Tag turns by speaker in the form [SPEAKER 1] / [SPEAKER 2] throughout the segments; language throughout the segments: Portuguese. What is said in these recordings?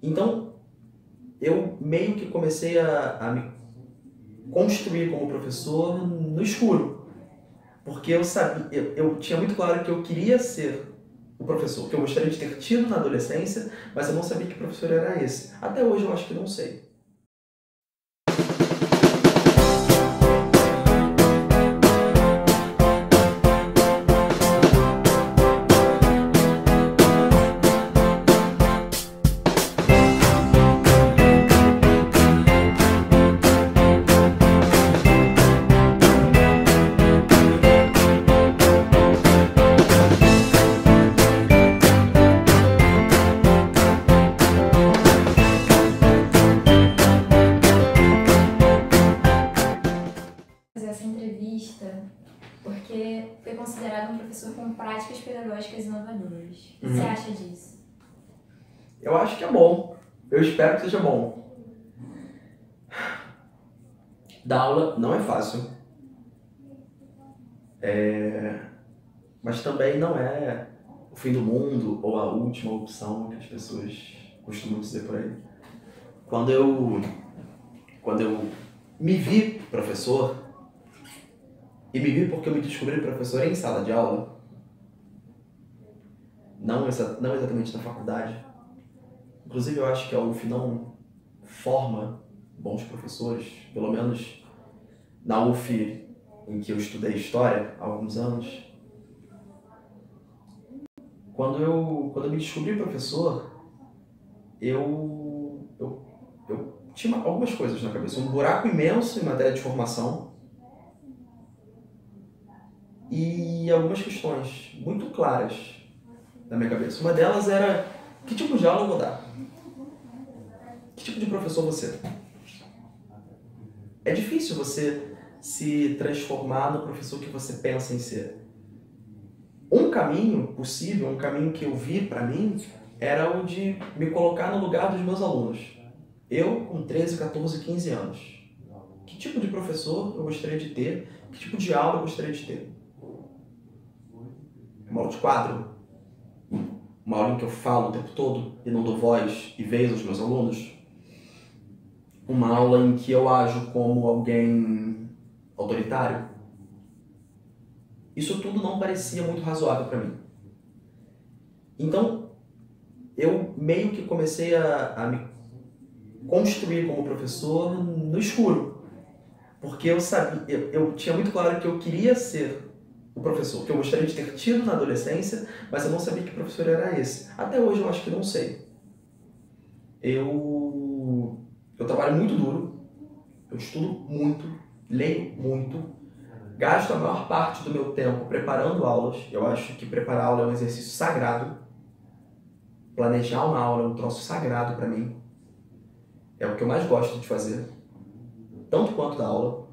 [SPEAKER 1] Então, eu meio que comecei a me construir como professor no escuro, porque eu sabia, eu tinha muito claro que eu queria ser o professor, que eu gostaria de ter tido na adolescência, mas eu não sabia que professor era esse. Até hoje eu acho que não sei.
[SPEAKER 2] Essa entrevista porque foi considerado um professor com práticas pedagógicas inovadoras. O que você acha disso?
[SPEAKER 1] Eu acho que é bom. Eu espero que seja bom. Dar aula não é fácil. Mas também não é o fim do mundo ou a última opção que as pessoas costumam dizer por aí. Quando eu me vi professor, e me vi porque eu me descobri professor em sala de aula, não exatamente na faculdade. Inclusive eu acho que a UF não forma bons professores, pelo menos na UF em que eu estudei História há alguns anos. Quando eu me descobri professor, eu tinha algumas coisas na cabeça. Um buraco imenso em matéria de formação e algumas questões muito claras na minha cabeça. Uma delas era: que tipo de aula eu vou dar? Que tipo de professor você é? É difícil você se transformar no professor que você pensa em ser. Um caminho possível, um caminho que eu vi para mim, era o de me colocar no lugar dos meus alunos. Eu, com 13, 14, 15 anos. Que tipo de professor eu gostaria de ter? Que tipo de aula eu gostaria de ter? Uma aula de quadro? Uma aula em que eu falo o tempo todo e não dou voz e vez aos meus alunos? Uma aula em que eu ajo como alguém autoritário? Isso tudo não parecia muito razoável para mim. Então, eu meio que comecei a me construir como professor no escuro, porque eu sabia, eu tinha muito claro que eu queria ser o professor, que eu gostaria de ter tido na adolescência, mas eu não sabia que professor era esse. Até hoje eu acho que não sei. Eu trabalho muito duro, eu estudo muito, leio muito, gasto a maior parte do meu tempo preparando aulas. Eu acho que preparar aula é um exercício sagrado. Planejar uma aula é um troço sagrado para mim. É o que eu mais gosto de fazer, tanto quanto da aula.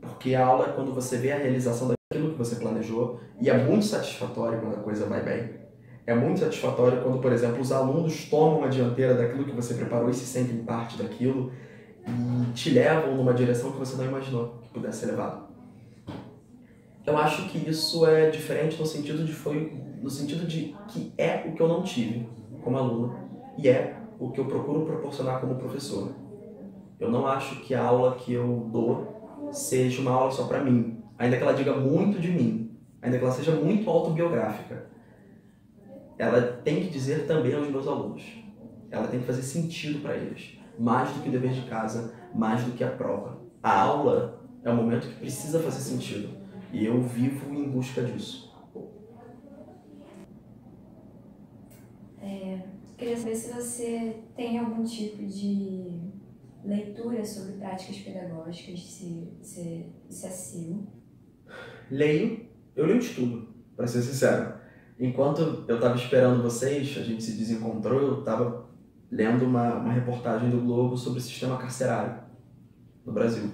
[SPEAKER 1] Porque a aula é quando você vê a realização daquilo que você planejou, e é muito satisfatório quando a coisa vai bem. É muito satisfatório quando, por exemplo, os alunos tomam a dianteira daquilo que você preparou e se sentem parte daquilo e te levam numa direção que você não imaginou que pudesse ser levado. Eu acho que isso é diferente no sentido de que é o que eu não tive como aluno e é o que eu procuro proporcionar como professor. Eu não acho que a aula que eu dou seja uma aula só para mim, ainda que ela diga muito de mim, ainda que ela seja muito autobiográfica. Ela tem que dizer também aos meus alunos. Ela tem que fazer sentido para eles, mais do que o dever de casa, mais do que a prova. A aula é um momento que precisa fazer sentido, e eu vivo em busca disso.
[SPEAKER 2] Queria saber se você tem algum tipo de leitura sobre práticas pedagógicas, se é seu.
[SPEAKER 1] Eu leio de tudo, para ser sincero. Enquanto eu estava esperando vocês, a gente se desencontrou, eu estava lendo uma reportagem do Globo sobre o sistema carcerário no Brasil.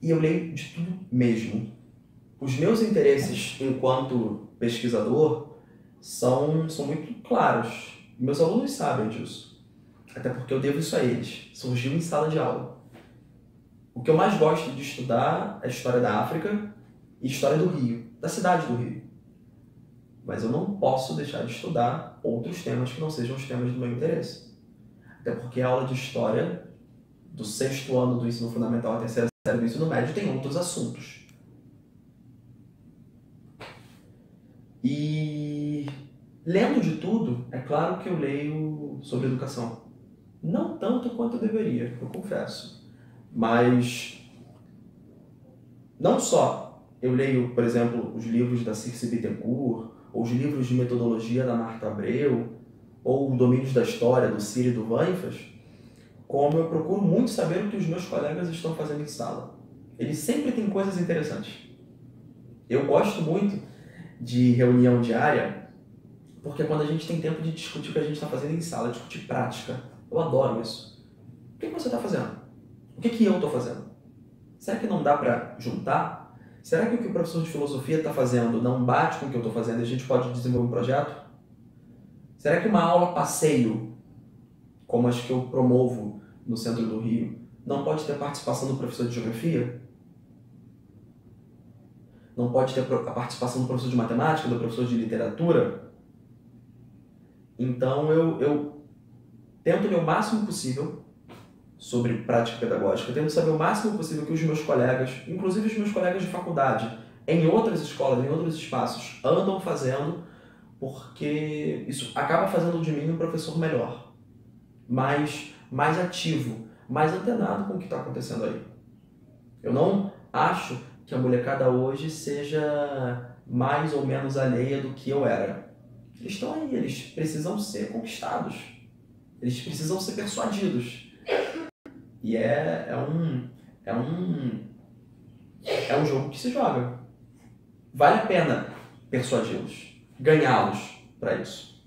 [SPEAKER 1] E eu leio de tudo mesmo. Os meus interesses enquanto pesquisador são muito claros. Meus alunos sabem disso. Até porque eu devo isso a eles. Surgiu em sala de aula. O que eu mais gosto de estudar é história da África e história do Rio, da cidade do Rio. mas eu não posso deixar de estudar outros temas que não sejam os temas do meu interesse. Até porque a aula de história do 6º ano do ensino fundamental à 3ª série do ensino médio tem outros assuntos. E lendo de tudo, é claro que eu leio sobre educação. Não tanto quanto eu deveria, eu confesso. Mas não só eu leio, por exemplo, os livros da Circe Bittencourt, ou os livros de metodologia da Marta Abreu, ou Domínios da História, do Ciro e do Vanfas, como eu procuro muito saber o que os meus colegas estão fazendo em sala. Eles sempre têm coisas interessantes. Eu gosto muito de reunião diária, porque é quando a gente tem tempo de discutir o que a gente está fazendo em sala, discutir prática. Eu adoro isso. O que você está fazendo? O que eu estou fazendo? Será que não dá para juntar? Será que o que o professor de filosofia está fazendo não bate com o que eu estou fazendo e a gente pode desenvolver um projeto? Será que uma aula passeio, como as que eu promovo no centro do Rio, não pode ter participação do professor de geografia? Não pode ter a participação do professor de matemática, do professor de literatura? Então eu tento ler o máximo possível sobre prática pedagógica, eu tento saber o máximo possível que os meus colegas, inclusive os meus colegas de faculdade, em outras escolas, em outros espaços, andam fazendo, porque isso acaba fazendo de mim um professor melhor, mais ativo, mais antenado com o que está acontecendo aí. Eu não acho que a molecada hoje seja mais ou menos alheia do que eu era. Eles estão aí, eles precisam ser conquistados, eles precisam ser persuadidos. E é um jogo que se joga. Vale a pena persuadi-los, ganhá-los para isso.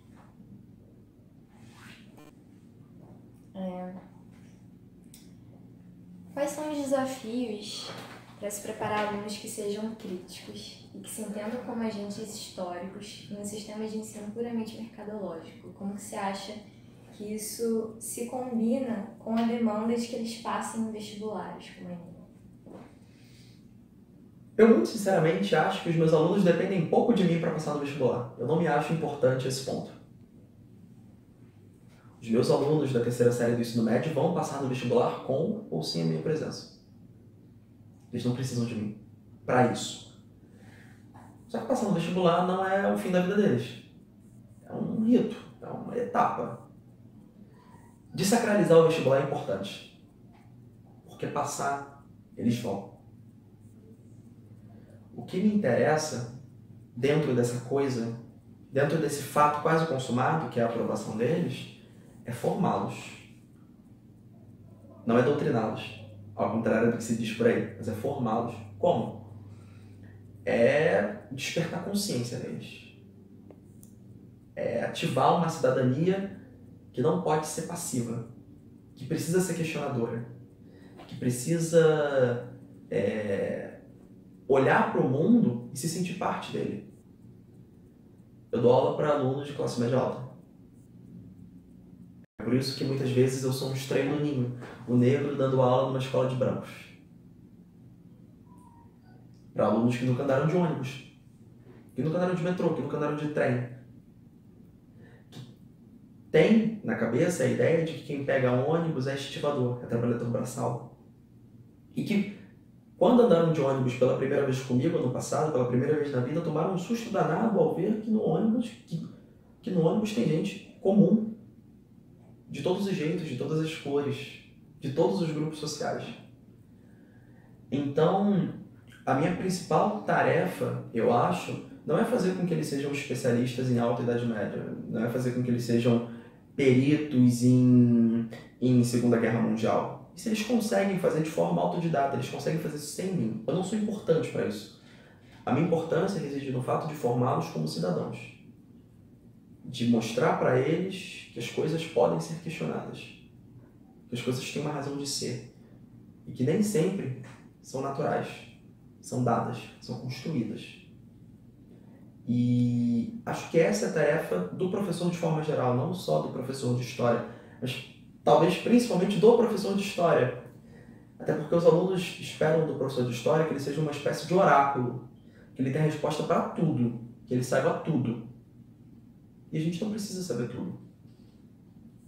[SPEAKER 2] Quais são os desafios para se preparar alunos que sejam críticos e que se entendam como agentes históricos em um sistema de ensino puramente mercadológico? Como que você acha que isso se combina com a demanda de que eles passem em vestibulares?
[SPEAKER 1] Eu, muito sinceramente, acho que os meus alunos dependem pouco de mim para passar no vestibular. Eu não me acho importante esse ponto. Os meus alunos da 3ª série do ensino médio vão passar no vestibular com ou sem a minha presença. Eles não precisam de mim para isso. Só que passar no vestibular não é o fim da vida deles. É um rito, é uma etapa. Desacralizar o vestibular é importante. Porque passar, eles vão. O que me interessa dentro dessa coisa, dentro desse fato quase consumado, que é a aprovação deles, é formá-los. Não é doutriná-los, ao contrário do que se diz por aí, mas é formá-los. Como? É despertar consciência neles. É ativar uma cidadania que não pode ser passiva, que precisa ser questionadora, que precisa olhar para o mundo e se sentir parte dele. Eu dou aula para alunos de classe média alta. É por isso que muitas vezes eu sou um estranho no ninho, o negro dando aula numa escola de brancos. Para alunos que nunca andaram de ônibus, que nunca andaram de metrô, que nunca andaram de trem. Que tem na cabeça a ideia de que quem pega ônibus é estivador, é trabalhador braçal. E que quando andaram de ônibus pela primeira vez comigo ano passado, pela primeira vez na vida, tomaram um susto danado ao ver que no ônibus tem gente comum, de todos os jeitos, de todas as cores, de todos os grupos sociais. Então, a minha principal tarefa, eu acho, não é fazer com que eles sejam especialistas em alta idade média, não é fazer com que eles sejam peritos em Segunda Guerra Mundial. Isso eles conseguem fazer de forma autodidata, eles conseguem fazer isso sem mim. Eu não sou importante para isso. A minha importância reside no fato de formá-los como cidadãos. De mostrar para eles que as coisas podem ser questionadas. Que as coisas têm uma razão de ser. E que nem sempre são naturais. São dadas, são construídas. E acho que essa é a tarefa do professor de forma geral, não só do professor de história, mas talvez principalmente do professor de história. Até porque os alunos esperam do professor de história que ele seja uma espécie de oráculo, que ele tenha resposta para tudo. que ele saiba tudo. E a gente não precisa saber tudo.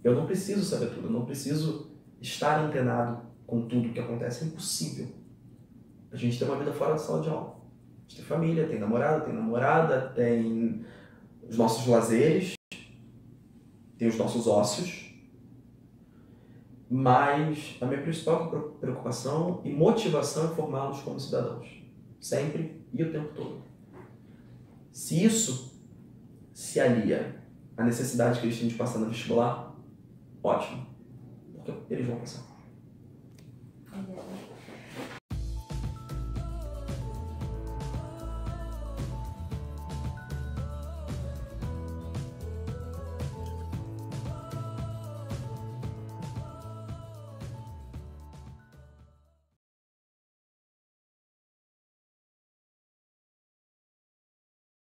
[SPEAKER 1] Eu não preciso saber tudo, eu não preciso estar antenado com tudo que acontece, é impossível. A gente tem uma vida fora da sala de aula. A gente tem família, tem namorada, tem os nossos lazeres, tem os nossos ócios. Mas a minha principal preocupação e motivação é formá-los como cidadãos. Sempre e o tempo todo. Se isso se alia à necessidade que eles têm de passar no vestibular, ótimo. Porque eles vão passar.